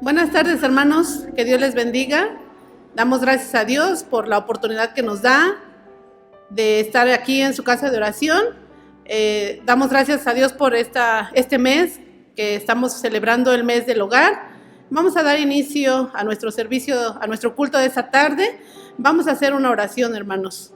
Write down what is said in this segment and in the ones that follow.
Buenas tardes, hermanos, que Dios les bendiga. Damos gracias a Dios por la oportunidad que nos da de estar aquí en su casa de oración. Damos gracias a Dios por este mes que estamos celebrando el mes del hogar. Vamos a dar inicio a nuestro servicio, a nuestro culto de esta tarde. Vamos a hacer una oración, hermanos.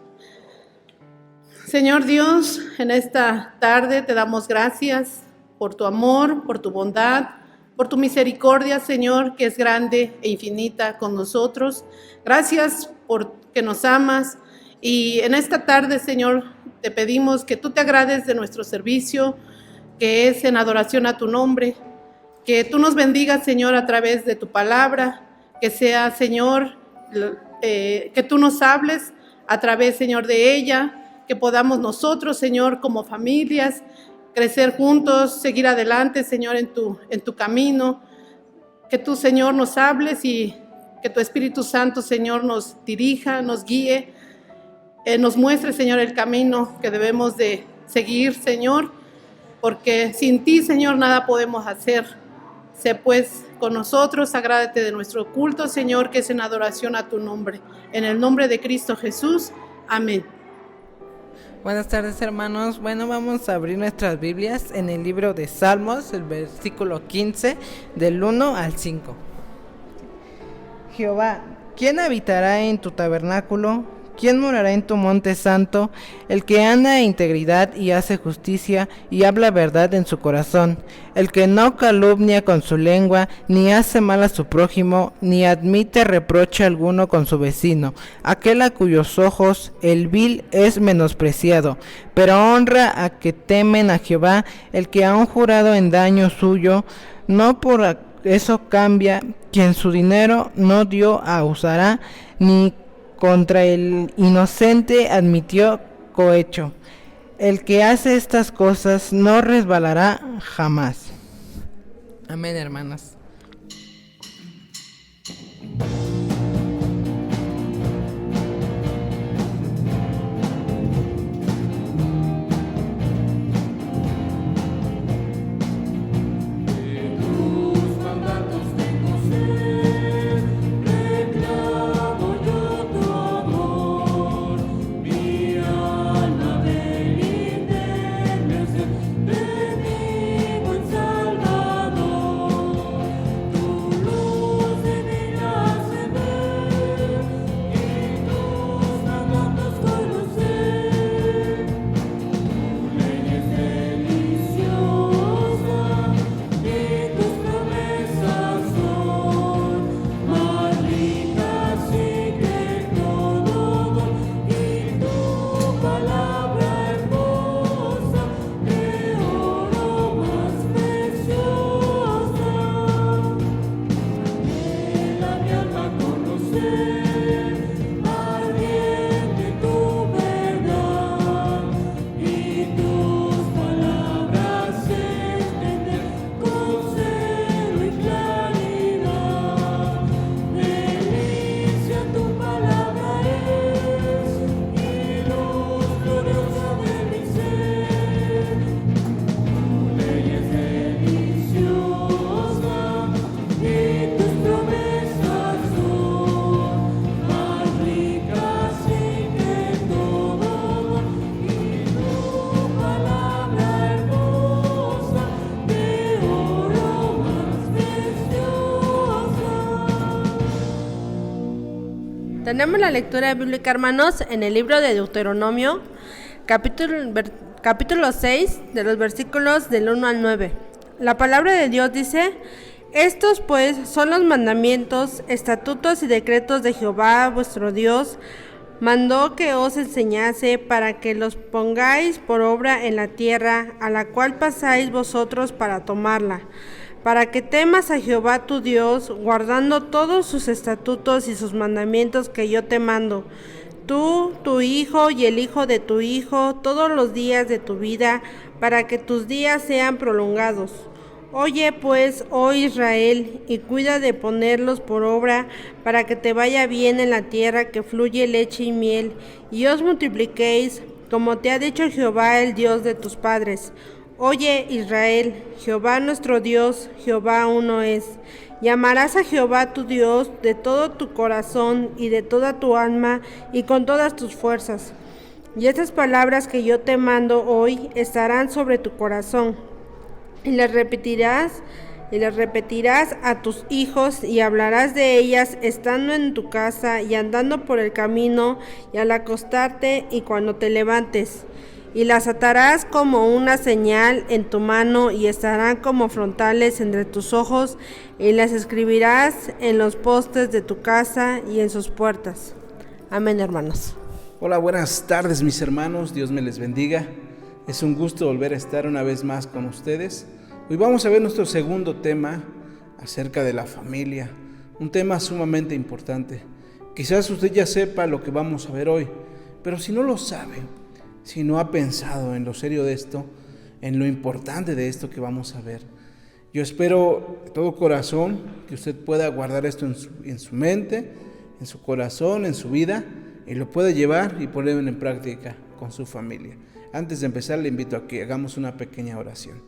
Señor Dios, en esta tarde te damos gracias por tu amor, por tu bondad, por tu misericordia, Señor, que es grande e infinita con nosotros. Gracias por que nos amas. Y en esta tarde, Señor, te pedimos que tú te agrades de nuestro servicio, que es en adoración a tu nombre. Que tú nos bendigas, Señor, a través de tu palabra. Que sea, Señor, que tú nos hables a través, Señor, de ella. Que podamos nosotros, Señor, como familias, crecer juntos, seguir adelante, Señor, en tu camino. Que tú, Señor, nos hables y que tu Espíritu Santo, Señor, nos dirija, nos guíe, nos muestre, Señor, el camino que debemos de seguir, Señor, porque sin ti, Señor, nada podemos hacer. Sé pues con nosotros, agrádate de nuestro culto, Señor, que es en adoración a tu nombre. En el nombre de Cristo Jesús, amén. Buenas tardes, hermanos. Bueno, vamos a abrir nuestras Biblias en el libro de Salmos, el versículo 15, del 1 al 5. Jehová, ¿quién habitará en tu tabernáculo? ¿Quién morará en tu monte santo? El que anda en integridad y hace justicia y habla verdad en su corazón, el que no calumnia con su lengua, ni hace mal a su prójimo, ni admite reproche alguno con su vecino, aquel a cuyos ojos el vil es menospreciado, pero honra a que temen a Jehová, el que ha un jurado en daño suyo, no por eso cambia, quien su dinero no dio a usará, ni contra el inocente admitió cohecho. El que hace estas cosas no resbalará jamás. Amén, hermanos. Tenemos la lectura bíblica, hermanos, en el libro de Deuteronomio, capítulo 6, de los versículos del 1 al 9. La palabra de Dios dice: estos pues son los mandamientos, estatutos y decretos de Jehová vuestro Dios, mandó que os enseñase para que los pongáis por obra en la tierra, a la cual pasáis vosotros para tomarla, para que temas a Jehová tu Dios, guardando todos sus estatutos y sus mandamientos que yo te mando, tú, tu hijo y el hijo de tu hijo, todos los días de tu vida, para que tus días sean prolongados. Oye pues, oh Israel, y cuida de ponerlos por obra, para que te vaya bien en la tierra que fluye leche y miel, y os multipliquéis, como te ha dicho Jehová, el Dios de tus padres. Oye, Israel, Jehová nuestro Dios, Jehová uno es. Y amarás a Jehová tu Dios de todo tu corazón y de toda tu alma y con todas tus fuerzas. Y estas palabras que yo te mando hoy estarán sobre tu corazón, y las repetirás a tus hijos, y hablarás de ellas estando en tu casa y andando por el camino y al acostarte y cuando te levantes. Y las atarás como una señal en tu mano y estarán como frontales entre tus ojos, y las escribirás en los postes de tu casa y en sus puertas. Amén, hermanos. Hola, buenas tardes mis hermanos, Dios me les bendiga. Es un gusto volver a estar una vez más con ustedes. Hoy vamos a ver nuestro segundo tema acerca de la familia, un tema sumamente importante. Quizás usted ya sepa lo que vamos a ver hoy, pero si no lo sabe, si no ha pensado en lo serio de esto, en lo importante de esto que vamos a ver, yo espero de todo corazón que usted pueda guardar esto en su mente, en su corazón, en su vida, y lo pueda llevar y ponerlo en práctica con su familia. Antes de empezar, le invito a que hagamos una pequeña oración.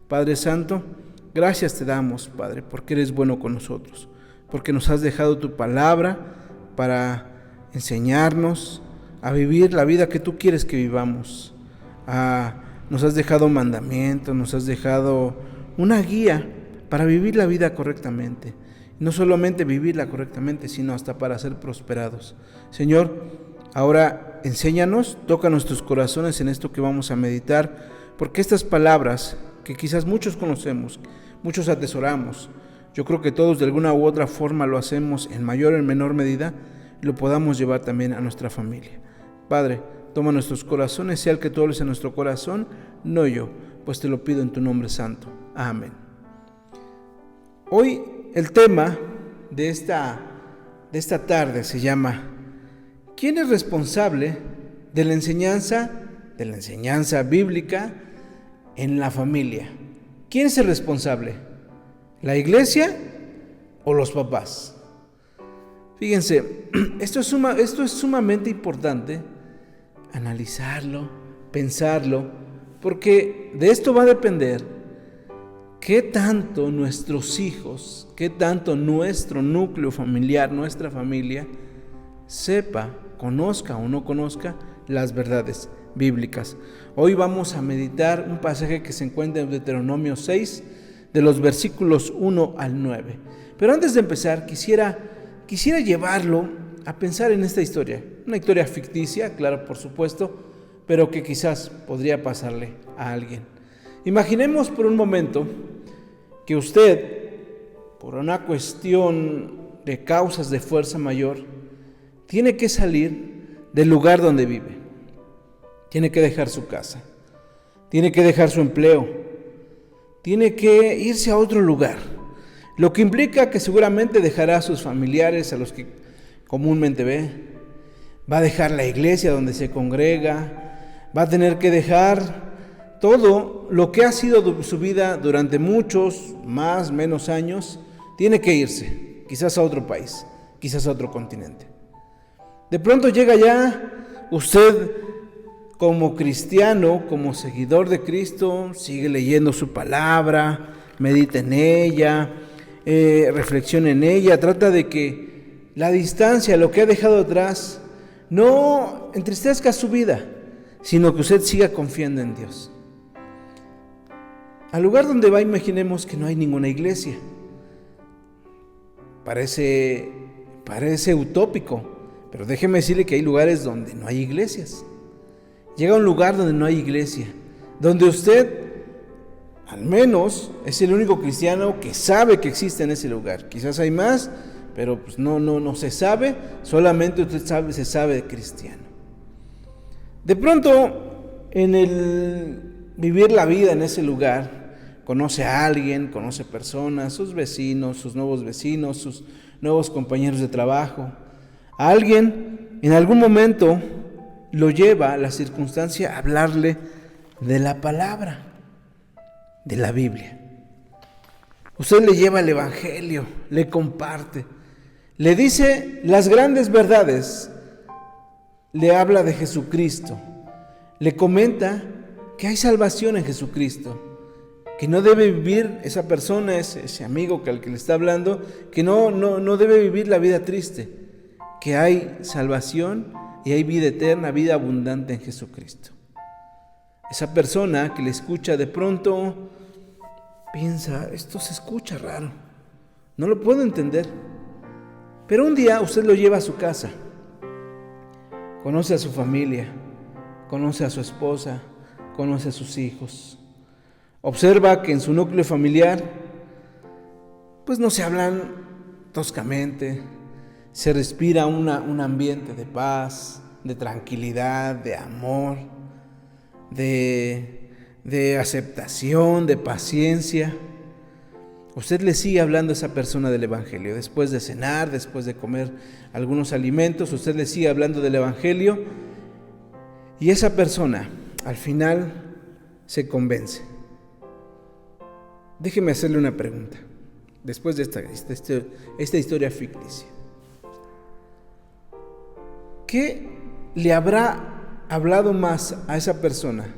Padre Santo, gracias te damos, Padre, porque eres bueno con nosotros, porque nos has dejado tu palabra para enseñarnos a vivir la vida que tú quieres que vivamos. Nos has dejado mandamientos, nos has dejado una guía para vivir la vida correctamente. No solamente vivirla correctamente, sino hasta para ser prosperados. Señor, ahora enséñanos, toca nuestros corazones en esto que vamos a meditar, porque estas palabras que quizás muchos conocemos, muchos atesoramos, yo creo que todos de alguna u otra forma lo hacemos en mayor o en menor medida, lo podamos llevar también a nuestra familia. Padre, toma nuestros corazones, sea el que tú hables en nuestro corazón, no yo, pues te lo pido en tu nombre santo. Amén. Hoy el tema de esta tarde se llama ¿quién es responsable de la enseñanza bíblica en la familia? ¿Quién es el responsable? ¿La iglesia o los papás? Fíjense, esto es sumamente importante analizarlo, pensarlo, porque de esto va a depender qué tanto nuestros hijos, qué tanto nuestro núcleo familiar, nuestra familia, sepa, conozca o no conozca las verdades bíblicas. Hoy vamos a meditar un pasaje que se encuentra en Deuteronomio 6, de los versículos 1 al 9. Pero antes de empezar, quisiera llevarlo a pensar en esta historia, una historia ficticia, claro, por supuesto, pero que quizás podría pasarle a alguien. Imaginemos por un momento que usted, por una cuestión de causas de fuerza mayor, tiene que salir del lugar donde vive. Tiene que dejar su casa, tiene que dejar su empleo, tiene que irse a otro lugar, lo que implica que seguramente dejará a sus familiares, a los que comúnmente ve, va a dejar la iglesia donde se congrega, va a tener que dejar todo lo que ha sido su vida durante muchos, más, menos años, tiene que irse, quizás a otro país, quizás a otro continente. De pronto llega ya usted como cristiano, como seguidor de Cristo, sigue leyendo su palabra, medita en ella, reflexiona en ella, trata de que la distancia, lo que ha dejado atrás, no entristezca su vida, sino que usted siga confiando en Dios. Al lugar donde va, imaginemos que no hay ninguna iglesia. Parece utópico, pero déjeme decirle que hay lugares donde no hay iglesias. Llega a un lugar donde no hay iglesia, donde usted, al menos, es el único cristiano que sabe que existe en ese lugar. Quizás hay más, pero pues no se sabe, solamente usted se sabe de cristiano. De pronto, en el vivir la vida en ese lugar, conoce a alguien, conoce personas, sus vecinos, sus nuevos compañeros de trabajo. A alguien, en algún momento, lo lleva la circunstancia a hablarle de la palabra, de la Biblia. Usted le lleva el evangelio, le comparte, le dice las grandes verdades, le habla de Jesucristo, le comenta que hay salvación en Jesucristo, que no debe vivir esa persona, ese amigo al que le está hablando, que no debe vivir la vida triste, que hay salvación y hay vida eterna, vida abundante en Jesucristo. Esa persona que le escucha de pronto piensa, esto se escucha raro, no lo puedo entender. Pero un día usted lo lleva a su casa, conoce a su familia, conoce a su esposa, conoce a sus hijos. Observa que en su núcleo familiar, pues no se hablan toscamente, se respira un ambiente de paz, de tranquilidad, de amor, de aceptación, de paciencia. Usted le sigue hablando a esa persona del Evangelio. Después de cenar, después de comer algunos alimentos, usted le sigue hablando del Evangelio y esa persona al final se convence. Déjeme hacerle una pregunta después de esta historia ficticia. ¿Qué le habrá hablado más a esa persona?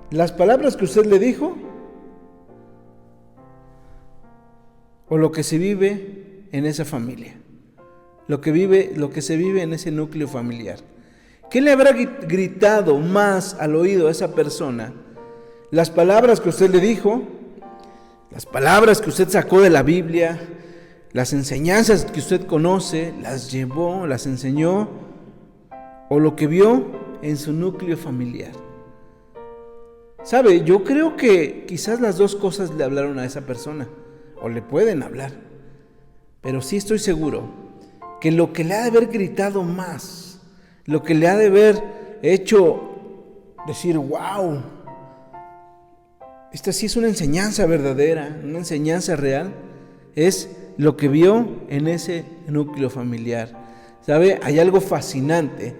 ¿Las palabras que usted le dijo? ¿O lo que se vive en esa familia? Lo que se vive en ese núcleo familiar. ¿Qué le habrá gritado más al oído a esa persona? ¿Las palabras que usted le dijo? ¿Las palabras que usted sacó de la Biblia? ¿Las enseñanzas que usted conoce? ¿Las llevó? ¿Las enseñó? ¿O lo que vio en su núcleo familiar? ¿Sabe? Yo creo que quizás las dos cosas le hablaron a esa persona, o le pueden hablar, pero sí estoy seguro que lo que le ha de haber gritado más, lo que le ha de haber hecho decir, wow, esta sí es una enseñanza verdadera, una enseñanza real, es lo que vio en ese núcleo familiar. ¿Sabe? Hay algo fascinante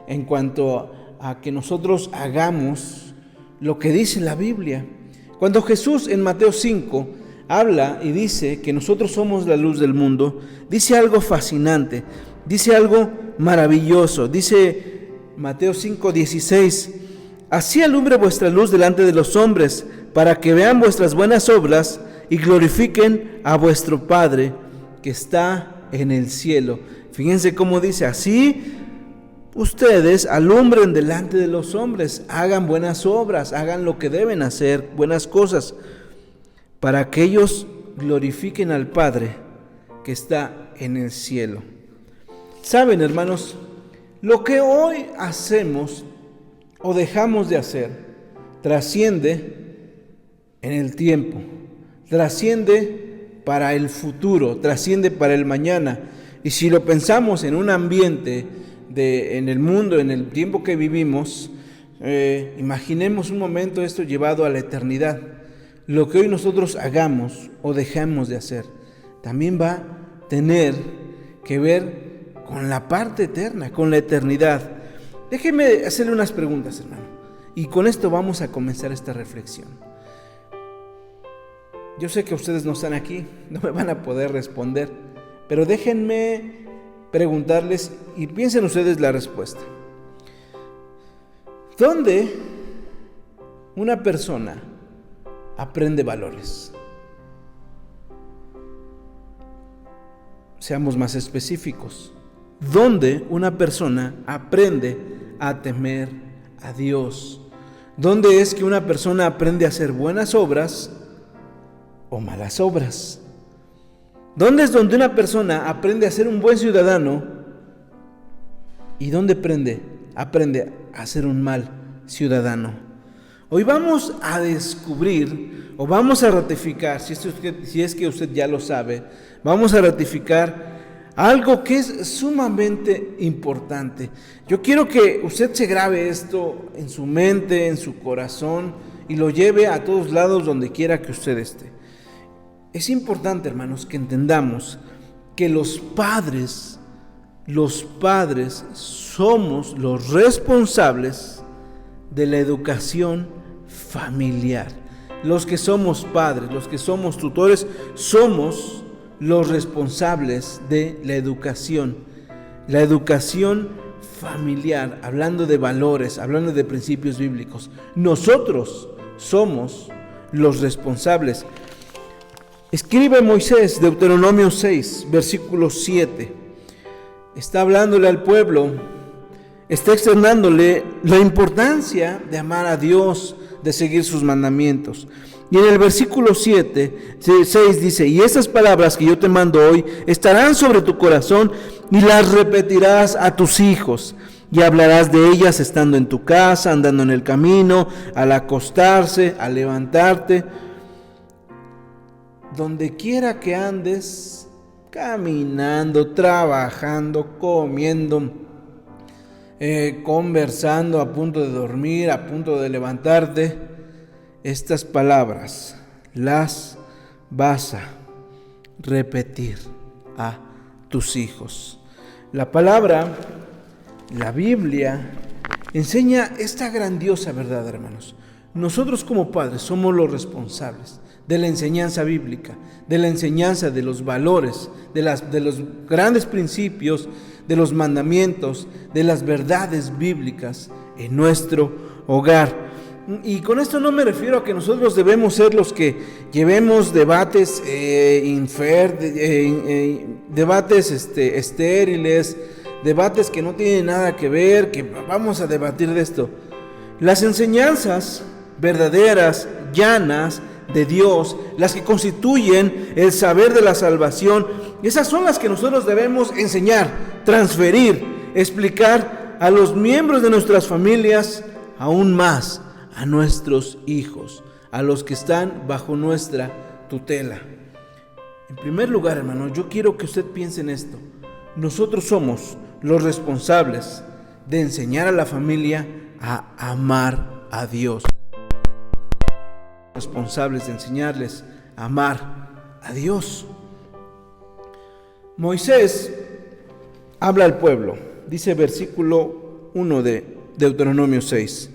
en cuanto a que nosotros hagamos lo que dice la Biblia. Cuando Jesús en Mateo 5 habla y dice que nosotros somos la luz del mundo, dice algo fascinante, dice algo maravilloso. Dice Mateo 5:16, así alumbre vuestra luz delante de los hombres, para que vean vuestras buenas obras y glorifiquen a vuestro Padre que está en el cielo. Fíjense cómo dice, así ustedes alumbren delante de los hombres, hagan buenas obras, hagan lo que deben hacer, buenas cosas, para que ellos glorifiquen al Padre que está en el cielo. Saben, hermanos, lo que hoy hacemos o dejamos de hacer trasciende en el tiempo, trasciende para el futuro, trasciende para el mañana. Y si lo pensamos en un ambiente en el mundo, en el tiempo que vivimos, imaginemos un momento esto llevado a la eternidad. Lo que hoy nosotros hagamos o dejamos de hacer también va a tener que ver con la parte eterna, con la eternidad. Déjeme hacerle unas preguntas, hermano, y con esto vamos a comenzar esta reflexión. Yo sé que ustedes no están aquí, no me van a poder responder, pero déjenme preguntarles y piensen ustedes la respuesta. ¿Dónde una persona aprende valores? Seamos más específicos. ¿Dónde una persona aprende a temer a Dios? ¿Dónde es que una persona aprende a hacer buenas obras o malas obras? ¿Dónde es donde una persona aprende a ser un buen ciudadano? ¿Y dónde aprende a ser un mal ciudadano? Hoy vamos a descubrir o vamos a ratificar, si es que usted ya lo sabe, vamos a ratificar algo que es sumamente importante. Yo quiero que usted se grabe esto en su mente, en su corazón y lo lleve a todos lados donde quiera que usted esté. Es importante, hermanos, que entendamos que los padres somos los responsables de la educación familiar. Los que somos padres, los que somos tutores, somos los responsables de la educación familiar, hablando de valores, hablando de principios bíblicos. Nosotros somos los responsables. Escribe Moisés, Deuteronomio 6, versículo 7. Está hablándole al pueblo, está externándole la importancia de amar a Dios, de seguir sus mandamientos. Y en el versículo 6 dice: y estas palabras que yo te mando hoy estarán sobre tu corazón y las repetirás a tus hijos. Y hablarás de ellas estando en tu casa, andando en el camino, al acostarse, al levantarte. Donde quiera que andes, caminando, trabajando, comiendo, conversando, a punto de dormir, a punto de levantarte, estas palabras las vas a repetir a tus hijos. La palabra, la Biblia, enseña esta grandiosa verdad, hermanos. Nosotros como padres somos los responsables de la enseñanza bíblica, de la enseñanza de los valores, de los grandes principios, de los mandamientos, de las verdades bíblicas en nuestro hogar. Y con esto no me refiero a que nosotros debemos ser los que llevemos debates estériles, debates que no tienen nada que ver, que vamos a debatir de esto. Las enseñanzas verdaderas, llanas, de Dios, las que constituyen el saber de la salvación, esas son las que nosotros debemos enseñar, transferir, explicar a los miembros de nuestras familias, aún más a nuestros hijos, a los que están bajo nuestra tutela. En primer lugar, hermano, yo quiero que usted piense en esto. Nosotros somos los responsables de enseñar a la familia a amar a Dios. Responsables de enseñarles a amar a Dios. Moisés habla al pueblo, dice versículo 1 de Deuteronomio 6: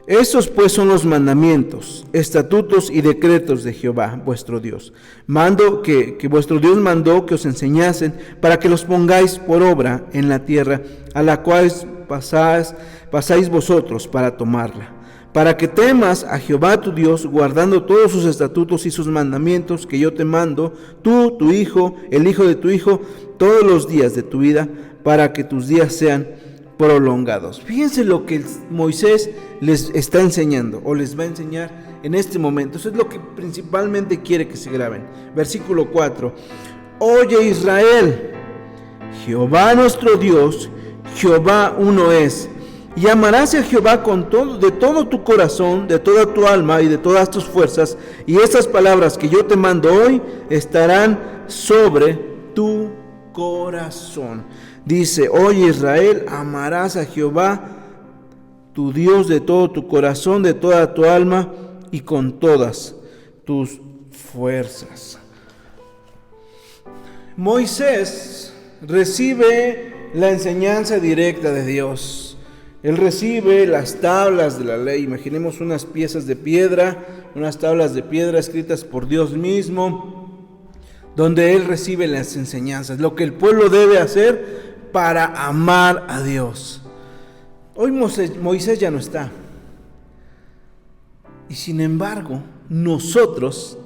estos pues son los mandamientos, estatutos y decretos de Jehová vuestro Dios. Mando que vuestro Dios mandó que os enseñasen, para que los pongáis por obra en la tierra a la cual pasáis vosotros para tomarla, para que temas a Jehová tu Dios, guardando todos sus estatutos y sus mandamientos que yo te mando, tú, tu hijo, el hijo de tu hijo, todos los días de tu vida, para que tus días sean prolongados. Fíjense lo que Moisés les está enseñando, o les va a enseñar en este momento. Eso es lo que principalmente quiere que se graben. Versículo 4: oye Israel, Jehová nuestro Dios, Jehová uno es. Y amarás a Jehová de todo tu corazón, de toda tu alma y de todas tus fuerzas. Y estas palabras que yo te mando hoy estarán sobre tu corazón. Dice: oye Israel, amarás a Jehová tu Dios de todo tu corazón, de toda tu alma y con todas tus fuerzas. Moisés recibe la enseñanza directa de Dios. Él recibe las tablas de la ley. Imaginemos unas piezas de piedra, unas tablas de piedra escritas por Dios mismo, donde Él recibe las enseñanzas, lo que el pueblo debe hacer para amar a Dios. Hoy Moisés ya no está. Y sin embargo, nosotros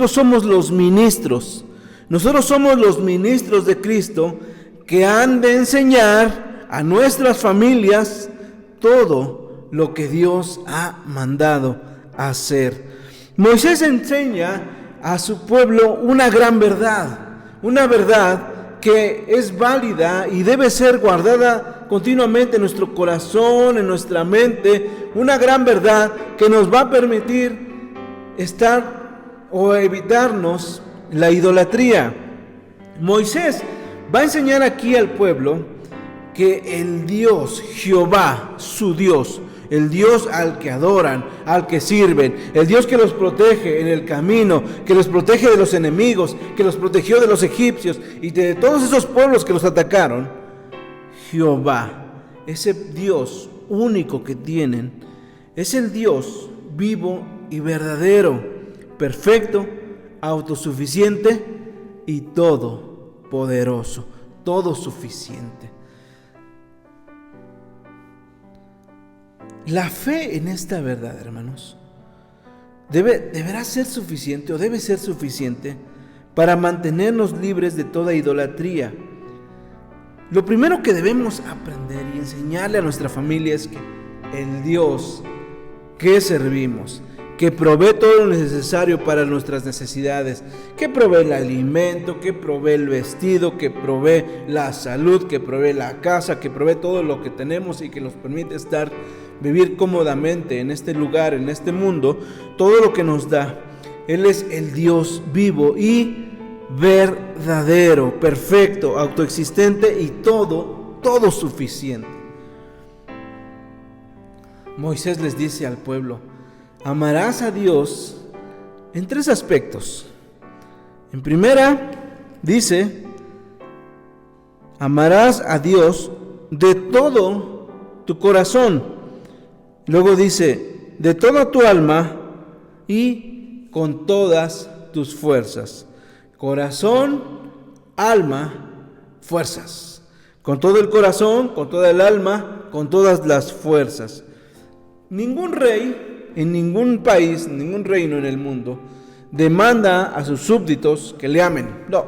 somos los ministros. Nosotros somos los ministros de Cristo que han de enseñar a nuestras familias todo lo que Dios ha mandado hacer. Moisés enseña a su pueblo una gran verdad, una verdad que es válida y debe ser guardada continuamente en nuestro corazón, en nuestra mente, una gran verdad que nos va a permitir estar o evitarnos la idolatría. Moisés va a enseñar aquí al pueblo que el Dios, Jehová, su Dios, el Dios al que adoran, al que sirven, el Dios que los protege en el camino, que los protege de los enemigos, que los protegió de los egipcios y de todos esos pueblos que los atacaron, Jehová, ese Dios único que tienen, es el Dios vivo y verdadero, perfecto, autosuficiente y todopoderoso, todo suficiente. La fe en esta verdad, hermanos, deberá ser suficiente o debe ser suficiente para mantenernos libres de toda idolatría. Lo primero que debemos aprender y enseñarle a nuestra familia es que el Dios que servimos, que provee todo lo necesario para nuestras necesidades, que provee el alimento, que provee el vestido, que provee la salud, que provee la casa, que provee todo lo que tenemos y que nos permite vivir cómodamente en este lugar, en este mundo, todo lo que nos da. Él es el Dios vivo y verdadero, perfecto, autoexistente y todo suficiente. Moisés les dice al pueblo: amarás a Dios en 3 aspectos. En primera, dice: amarás a Dios de todo tu corazón. Luego dice: de toda tu alma y con todas tus fuerzas. Corazón, alma, fuerzas. Con todo el corazón, con toda el alma, con todas las fuerzas. Ningún rey en ningún país, ningún reino en el mundo demanda a sus súbditos que le amen. No.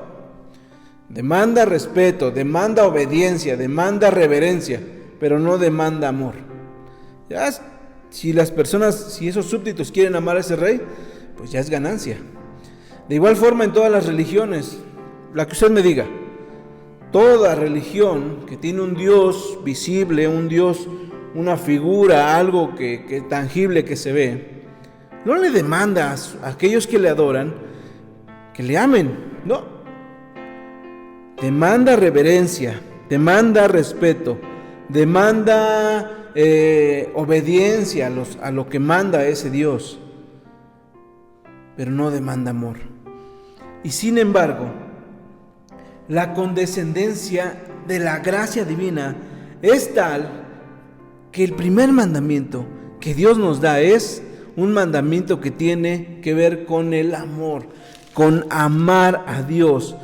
Demanda respeto, demanda obediencia, demanda reverencia, pero no demanda amor. Ya, si esos súbditos quieren amar a ese rey, pues ya es ganancia. De igual forma en todas las religiones, la que usted me diga, toda religión que tiene un Dios visible, un Dios, una figura, algo que tangible que se ve, no le demanda a aquellos que le adoran que le amen, no. Demanda reverencia, demanda respeto, demanda obediencia a lo que manda ese Dios, pero no demanda amor. Y sin embargo, la condescendencia de la gracia divina es tal que el primer mandamiento que Dios nos da es un mandamiento que tiene que ver con el amor, con amar a Dios.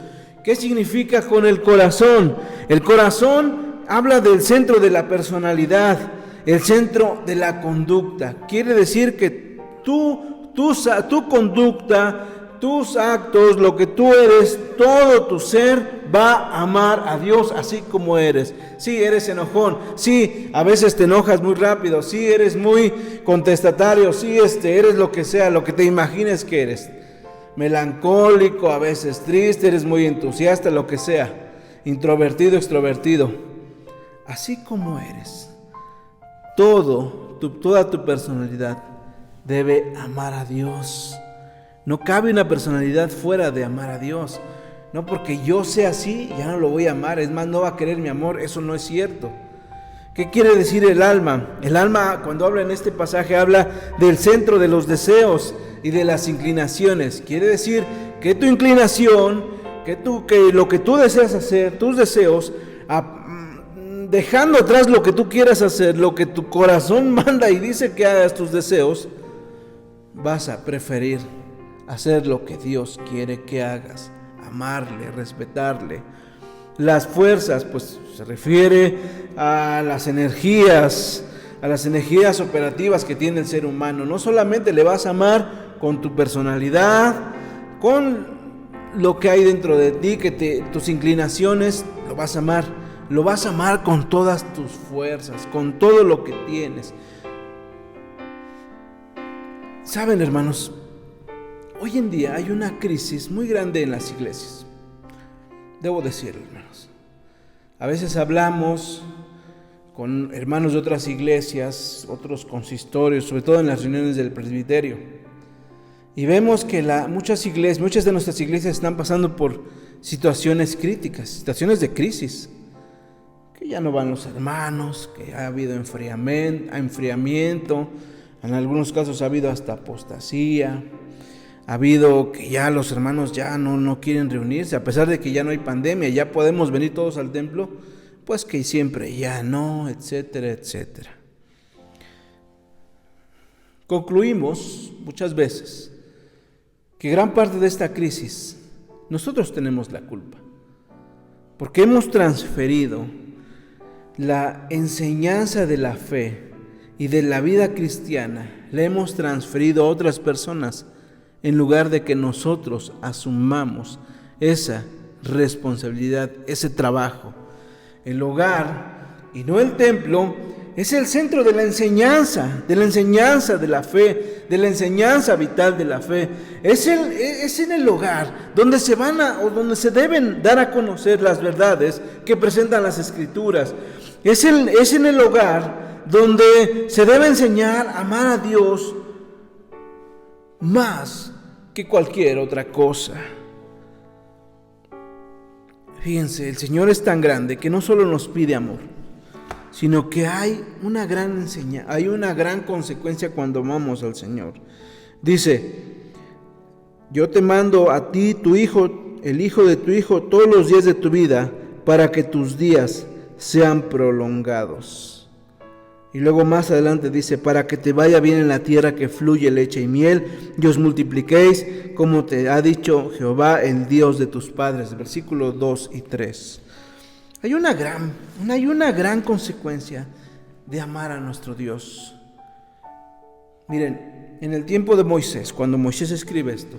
¿Qué significa con el corazón? El corazón habla del centro de la personalidad, el centro de la conducta. Quiere decir que tu conducta, tus actos, lo que tú eres, todo tu ser va a amar a Dios así como eres. Sí, eres enojón, sí, a veces te enojas muy rápido, sí, eres muy contestatario, sí, eres lo que sea, lo que te imagines que eres. Melancólico, a veces triste, eres muy entusiasta, lo que sea. Introvertido, extrovertido. Así como eres, toda tu personalidad debe amar a Dios. No cabe una personalidad fuera de amar a Dios. No porque yo sea así, ya no lo voy a amar. Es más, no va a querer mi amor. Eso no es cierto. ¿Qué quiere decir el alma? El alma, cuando habla en este pasaje, habla del centro de los deseos y de las inclinaciones. Quiere decir que tu inclinación, que lo que tú deseas hacer, tus deseos, dejando atrás lo que tú quieras hacer, lo que tu corazón manda y dice que hagas tus deseos, vas a preferir hacer lo que Dios quiere que hagas, amarle, respetarle. Las fuerzas, pues se refiere a las energías operativas que tiene el ser humano. No solamente le vas a amar con tu personalidad, con lo que hay dentro de ti, tus inclinaciones, lo vas a amar con todas tus fuerzas, con todo lo que tienes. Saben, hermanos, hoy en día hay una crisis muy grande en las iglesias. Debo decirlo, hermanos. A veces hablamos con hermanos de otras iglesias, otros consistorios, sobre todo en las reuniones del presbiterio, y vemos que muchas de nuestras iglesias están pasando por situaciones críticas, situaciones de crisis, que ya no van los hermanos, que ha habido enfriamiento, en algunos casos ha habido hasta apostasía. Ha habido que ya los hermanos ya no quieren reunirse, a pesar de que ya no hay pandemia, ya podemos venir todos al templo, pues que siempre ya no, etcétera, etcétera. Concluimos muchas veces que gran parte de esta crisis nosotros tenemos la culpa, porque hemos transferido la enseñanza de la fe y de la vida cristiana le hemos transferido a otras personas en lugar de que nosotros asumamos esa responsabilidad, ese trabajo. El hogar y no el templo es el centro de la enseñanza de la fe, de la enseñanza vital de la fe. Es en el hogar donde donde se deben dar a conocer las verdades que presentan las Escrituras. Es en el hogar donde se debe enseñar a amar a Dios más que cualquier otra cosa. Fíjense, el Señor es tan grande que no solo nos pide amor, sino que hay una gran consecuencia cuando amamos al Señor. Dice: yo te mando a ti, tu hijo, el hijo de tu hijo, todos los días de tu vida, para que tus días sean prolongados. Y luego más adelante dice: para que te vaya bien en la tierra que fluye leche y miel, y os multipliquéis, como te ha dicho Jehová, el Dios de tus padres. Versículos 2 y 3. Hay una gran consecuencia de amar a nuestro Dios. Miren, en el tiempo de Moisés, cuando Moisés escribe esto,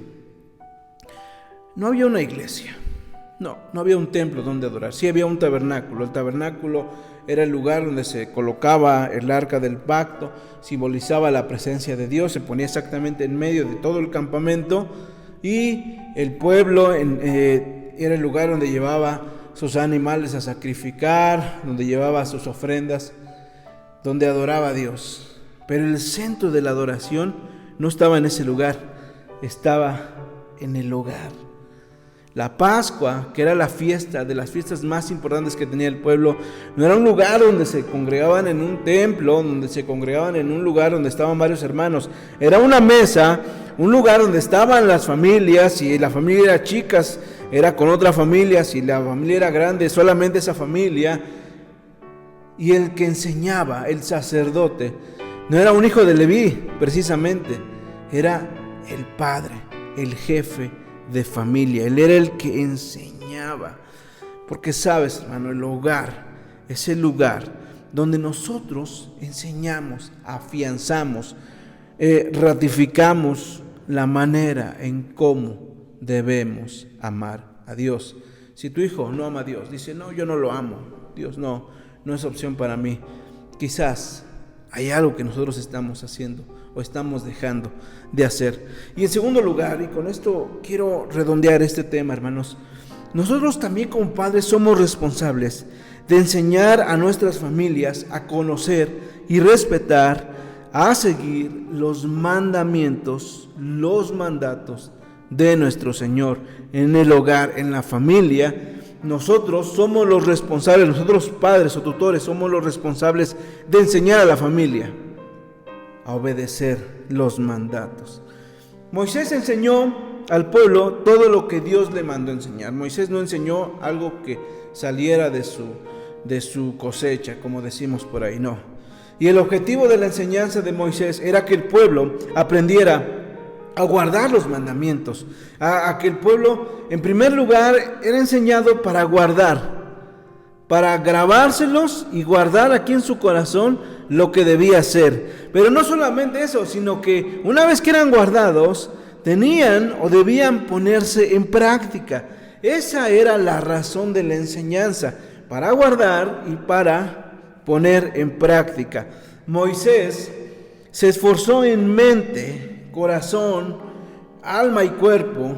no había una iglesia, no había un templo donde adorar. Sí había un tabernáculo. El tabernáculo era el lugar donde se colocaba el arca del pacto, simbolizaba la presencia de Dios, se ponía exactamente en medio de todo el campamento, y el pueblo era el lugar donde llevaba sus animales a sacrificar, donde llevaba sus ofrendas, donde adoraba a Dios. Pero el centro de la adoración no estaba en ese lugar, estaba en el hogar. La Pascua, que era la fiesta de las fiestas más importantes que tenía el pueblo, no era un lugar donde se congregaban en un templo, donde se congregaban en un lugar donde estaban varios hermanos. Era una mesa, un lugar donde estaban las familias. Si la familia era chicas, era con otra familia. Si la familia era grande, solamente esa familia. Y el que enseñaba, el sacerdote, no era un hijo de Leví, precisamente, era el padre, el jefe de familia. Él era el que enseñaba. Porque sabes, hermano, el hogar es el lugar donde nosotros enseñamos, afianzamos, ratificamos la manera en cómo debemos amar a Dios. Si tu hijo no ama a Dios, dice: no, yo no lo amo, Dios no es opción para mí, quizás hay algo que nosotros estamos haciendo o estamos dejando de hacer. Y en segundo lugar, y con esto quiero redondear este tema, hermanos, nosotros también como padres somos responsables de enseñar a nuestras familias a conocer y respetar, a seguir los mandamientos, los mandatos de nuestro Señor. En el hogar, en la familia, nosotros somos los responsables, nosotros padres o tutores somos los responsables de enseñar a la familia a obedecer los mandatos. Moisés enseñó al pueblo todo lo que Dios le mandó enseñar. Moisés no enseñó algo que saliera de su cosecha, como decimos por ahí, no. Y el objetivo de la enseñanza de Moisés era que el pueblo aprendiera a guardar los mandamientos, a que el pueblo, en primer lugar, era enseñado para guardar, para grabárselos y guardar aquí en su corazón lo que debía hacer. Pero no solamente eso, sino que una vez que eran guardados, tenían o debían ponerse en práctica. Esa era la razón de la enseñanza, para guardar y para poner en práctica. Moisés se esforzó en mente, corazón, alma y cuerpo,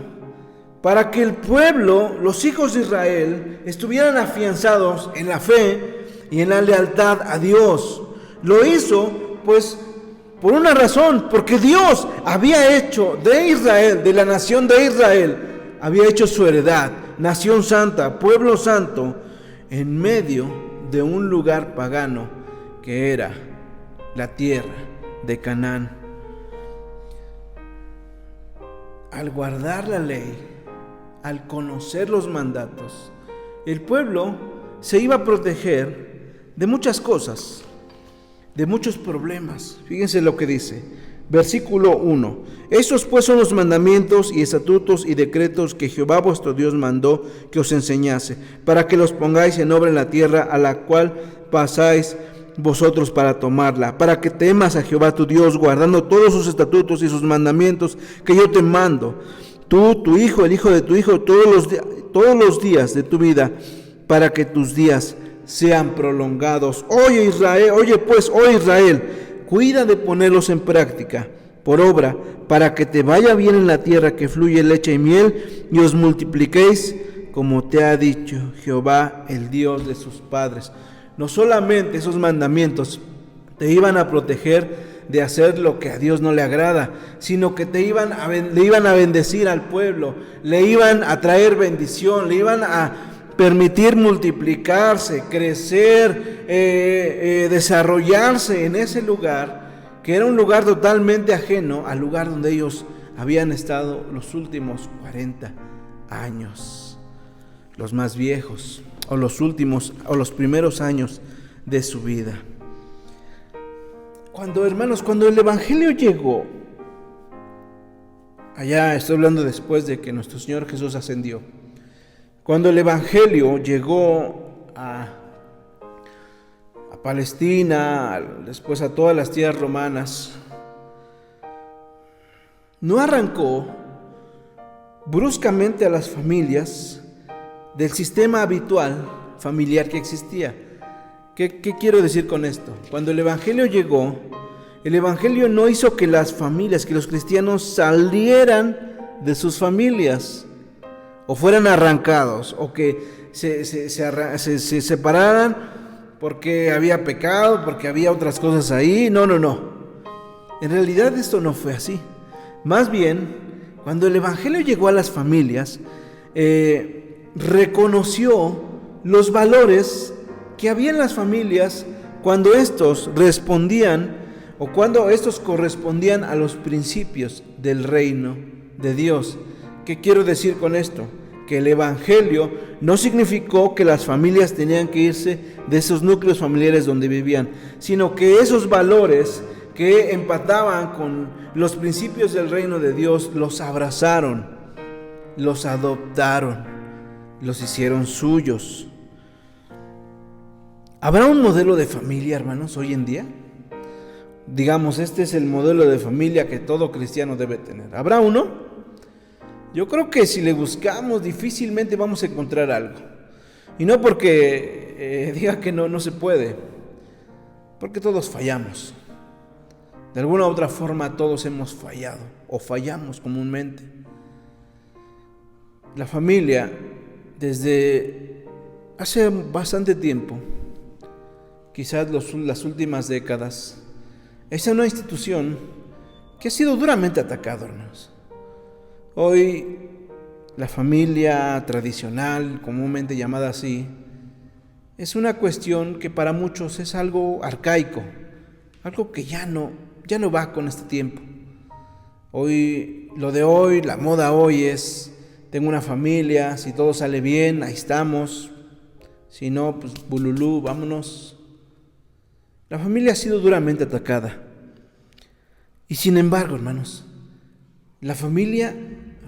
para que el pueblo, los hijos de Israel, estuvieran afianzados en la fe y en la lealtad a Dios. Lo hizo, pues, por una razón, porque Dios había hecho de Israel, de la nación de Israel, había hecho su heredad, nación santa, pueblo santo, en medio de un lugar pagano que era la tierra de Canaán. Al guardar la ley, al conocer los mandatos, el pueblo se iba a proteger de muchas cosas, de muchos problemas. Fíjense lo que dice, versículo 1. Estos pues son los mandamientos y estatutos y decretos que Jehová vuestro Dios mandó que os enseñase, para que los pongáis en obra en la tierra a la cual pasáis vosotros para tomarla, para que temas a Jehová tu Dios, guardando todos sus estatutos y sus mandamientos que yo te mando, tú, tu hijo, el hijo de tu hijo, todos los días de tu vida, para que tus días sean prolongados. Oye Israel, cuida de ponerlos en práctica, por obra, para que te vaya bien en la tierra que fluye leche y miel, y os multipliquéis, como te ha dicho Jehová, el Dios de sus padres. No solamente esos mandamientos te iban a proteger de hacer lo que a Dios no le agrada, sino que le iban a bendecir al pueblo, le iban a traer bendición, le iban a permitir multiplicarse, crecer, desarrollarse en ese lugar, que era un lugar totalmente ajeno al lugar donde ellos habían estado los últimos 40 años, los más viejos, o los primeros años de su vida. Cuando el Evangelio llegó, allá estoy hablando después de que nuestro Señor Jesús ascendió, cuando el Evangelio llegó a Palestina, después a todas las tierras romanas, no arrancó bruscamente a las familias del sistema habitual familiar que existía. ¿Qué quiero decir con esto? Cuando el Evangelio llegó, el Evangelio no hizo que las familias, que los cristianos salieran de sus familias, o fueran arrancados, o que se separaran porque había pecado, porque había otras cosas ahí. No. En realidad esto no fue así. Más bien, cuando el Evangelio llegó a las familias, reconoció los valores que había en las familias cuando estos respondían o cuando estos correspondían a los principios del reino de Dios. ¿Qué quiero decir con esto? Que el Evangelio no significó que las familias tenían que irse de esos núcleos familiares donde vivían, sino que esos valores que empataban con los principios del reino de Dios los abrazaron, los adoptaron, los hicieron suyos. ¿Habrá un modelo de familia, hermanos, hoy en día? Digamos, este es el modelo de familia que todo cristiano debe tener. ¿Habrá uno? Yo creo que si le buscamos difícilmente vamos a encontrar algo. Y no porque diga que no se puede, porque todos fallamos. De alguna u otra forma todos hemos fallado o fallamos comúnmente. La familia, desde hace bastante tiempo, quizás las últimas décadas, es una institución que ha sido duramente atacada, hermanos. Hoy la familia tradicional, comúnmente llamada así, es una cuestión que para muchos es algo arcaico, algo que ya no va con este tiempo. Hoy, la moda hoy es: tengo una familia, si todo sale bien, ahí estamos, si no, pues bululú, vámonos. La familia ha sido duramente atacada. Y sin embargo, hermanos, la familia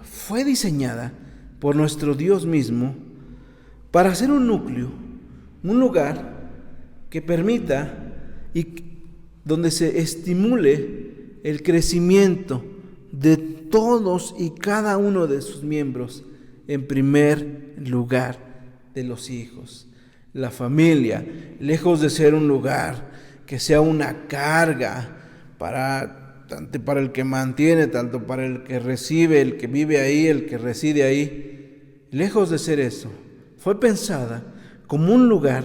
fue diseñada por nuestro Dios mismo para ser un núcleo, un lugar que permita y donde se estimule el crecimiento de todos y cada uno de sus miembros, en primer lugar de los hijos. La familia, lejos de ser un lugar que sea una carga tanto para el que mantiene, tanto para el que recibe, el que vive ahí, el que reside ahí, lejos de ser eso, fue pensada como un lugar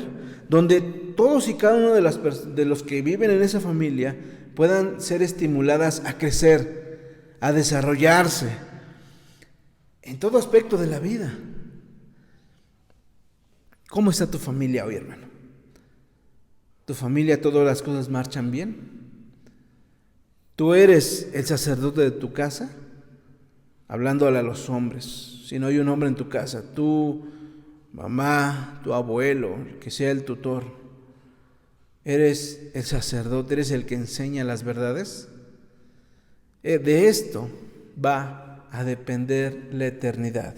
donde todos y cada uno de los que viven en esa familia puedan ser estimuladas a crecer, a desarrollarse en todo aspecto de la vida. ¿Cómo está tu familia hoy, hermano? ¿Tu familia, todas las cosas marchan bien? ¿Tú eres el sacerdote de tu casa? Hablándole a los hombres. Si no hay un hombre en tu casa, tú, mamá, tu abuelo, que sea el tutor, ¿eres el sacerdote? ¿Eres el que enseña las verdades? De esto va a depender la eternidad,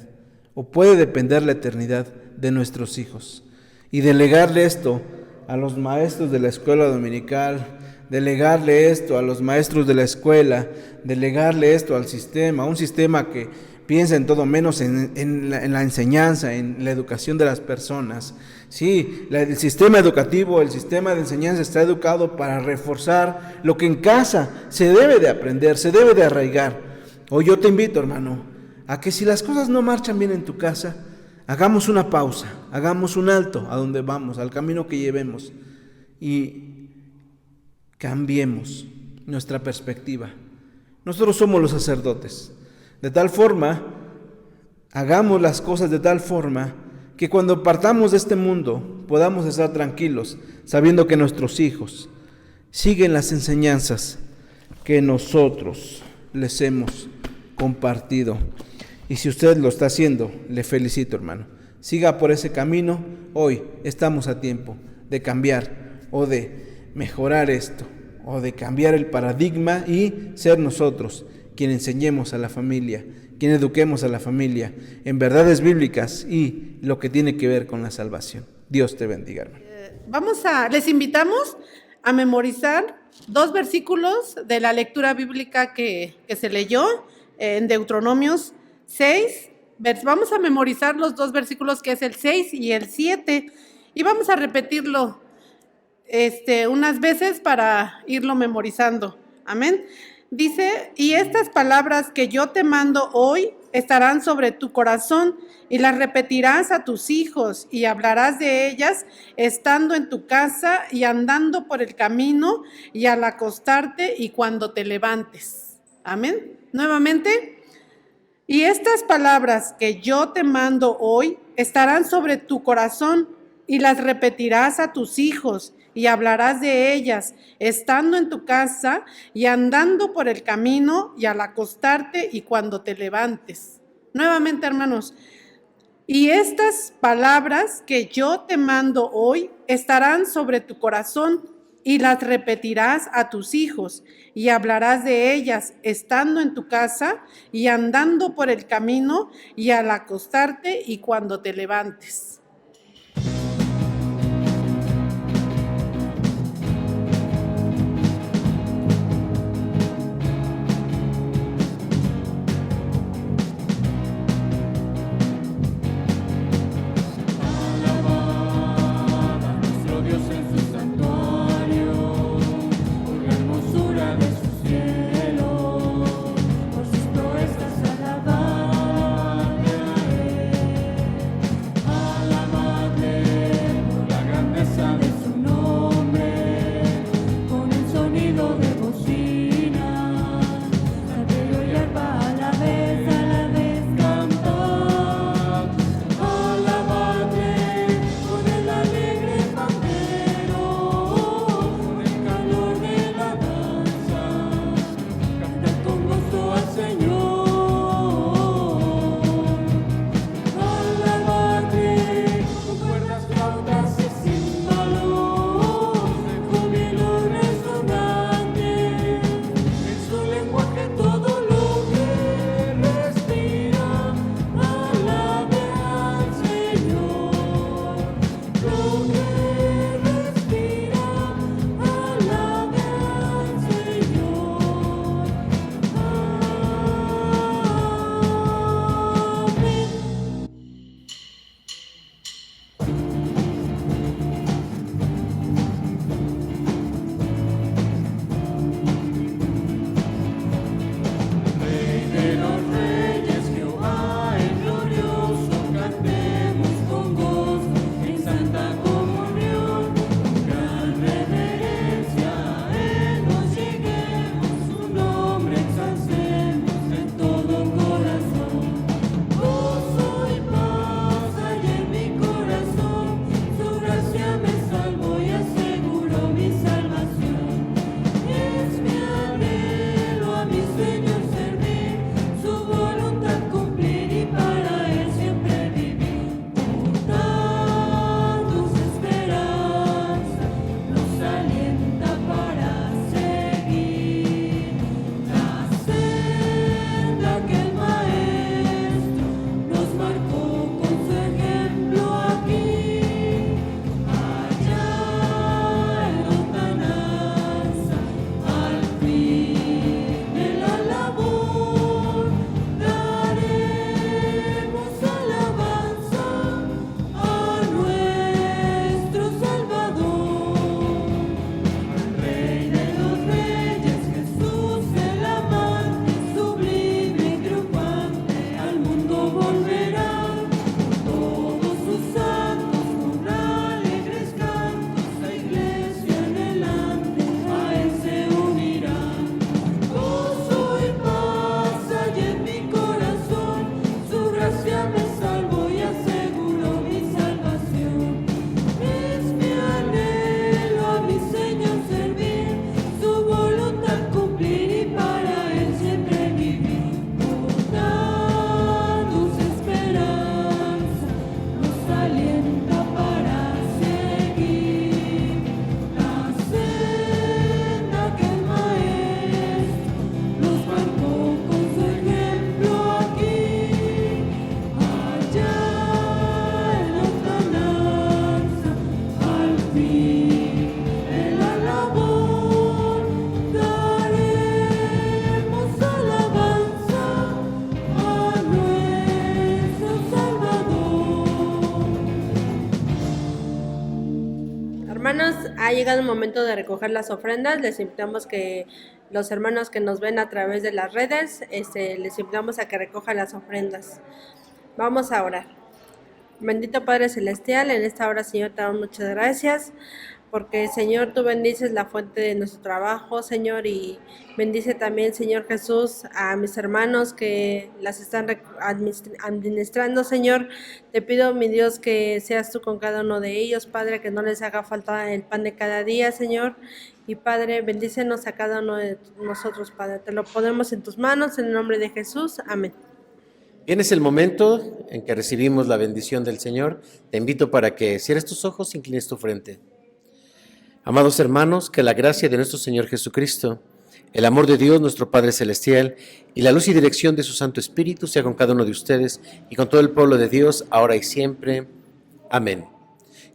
o puede depender la eternidad de nuestros hijos. Y delegarle esto a los maestros de la escuela dominical, delegarle esto a los maestros de la escuela, delegarle esto al sistema, un sistema que piensa en todo menos en la enseñanza, en la educación de las personas. Sí, el sistema educativo, el sistema de enseñanza está educado para reforzar lo que en casa se debe de aprender, se debe de arraigar. Hoy yo te invito, hermano, a que si las cosas no marchan bien en tu casa, hagamos una pausa, hagamos un alto a donde vamos, al camino que llevemos y cambiemos nuestra perspectiva. Nosotros somos los sacerdotes. De tal forma, hagamos las cosas de tal forma que cuando partamos de este mundo podamos estar tranquilos, sabiendo que nuestros hijos siguen las enseñanzas que nosotros les hemos compartido. Y si usted lo está haciendo, le felicito, hermano. Siga por ese camino. Hoy estamos a tiempo de cambiar o de mejorar esto, o de cambiar el paradigma y ser nosotros quien enseñemos a la familia, quien eduquemos a la familia en verdades bíblicas y lo que tiene que ver con la salvación. Dios te bendiga, hermano. Les invitamos a memorizar 2 versículos de la lectura bíblica que se leyó en Deuteronomios 6. Vamos a memorizar los 2 versículos, que es el 6 y el 7, y vamos a repetirlo unas veces para irlo memorizando. Amén. Dice: y estas palabras que yo te mando hoy estarán sobre tu corazón, y las repetirás a tus hijos, y hablarás de ellas estando en tu casa y andando por el camino, y al acostarte y cuando te levantes. Amén. Nuevamente: y estas palabras que yo te mando hoy estarán sobre tu corazón, y las repetirás a tus hijos, y hablarás de ellas estando en tu casa y andando por el camino y al acostarte y cuando te levantes. Nuevamente, hermanos: y estas palabras que yo te mando hoy estarán sobre tu corazón, y las repetirás a tus hijos, y hablarás de ellas estando en tu casa y andando por el camino y al acostarte y cuando te levantes. Alabado Ha llegado el momento de recoger las ofrendas. Les invitamos que los hermanos que nos ven a través de las redes, les invitamos a que recojan las ofrendas. Vamos a orar. Bendito Padre Celestial, en esta hora, Señor, te damos muchas gracias, porque, Señor, tú bendices la fuente de nuestro trabajo, Señor, y bendice también, Señor Jesús, a mis hermanos que las están administrando, Señor. Te pido, mi Dios, que seas tú con cada uno de ellos, Padre, que no les haga falta el pan de cada día, Señor. Y, Padre, bendícenos a cada uno de nosotros, Padre. Te lo ponemos en tus manos, en el nombre de Jesús. Amén. Bien, es el momento en que recibimos la bendición del Señor. Te invito para que cierres tus ojos e inclines tu frente. Amados hermanos, que la gracia de nuestro Señor Jesucristo, el amor de Dios, nuestro Padre Celestial, y la luz y dirección de su Santo Espíritu sea con cada uno de ustedes y con todo el pueblo de Dios, ahora y siempre. Amén.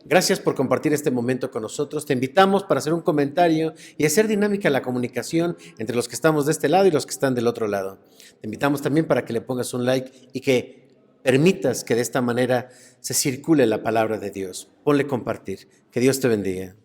Gracias por compartir este momento con nosotros. Te invitamos para hacer un comentario y hacer dinámica la comunicación entre los que estamos de este lado y los que están del otro lado. Te invitamos también para que le pongas un like y que permitas que de esta manera se circule la palabra de Dios. Ponle compartir. Que Dios te bendiga.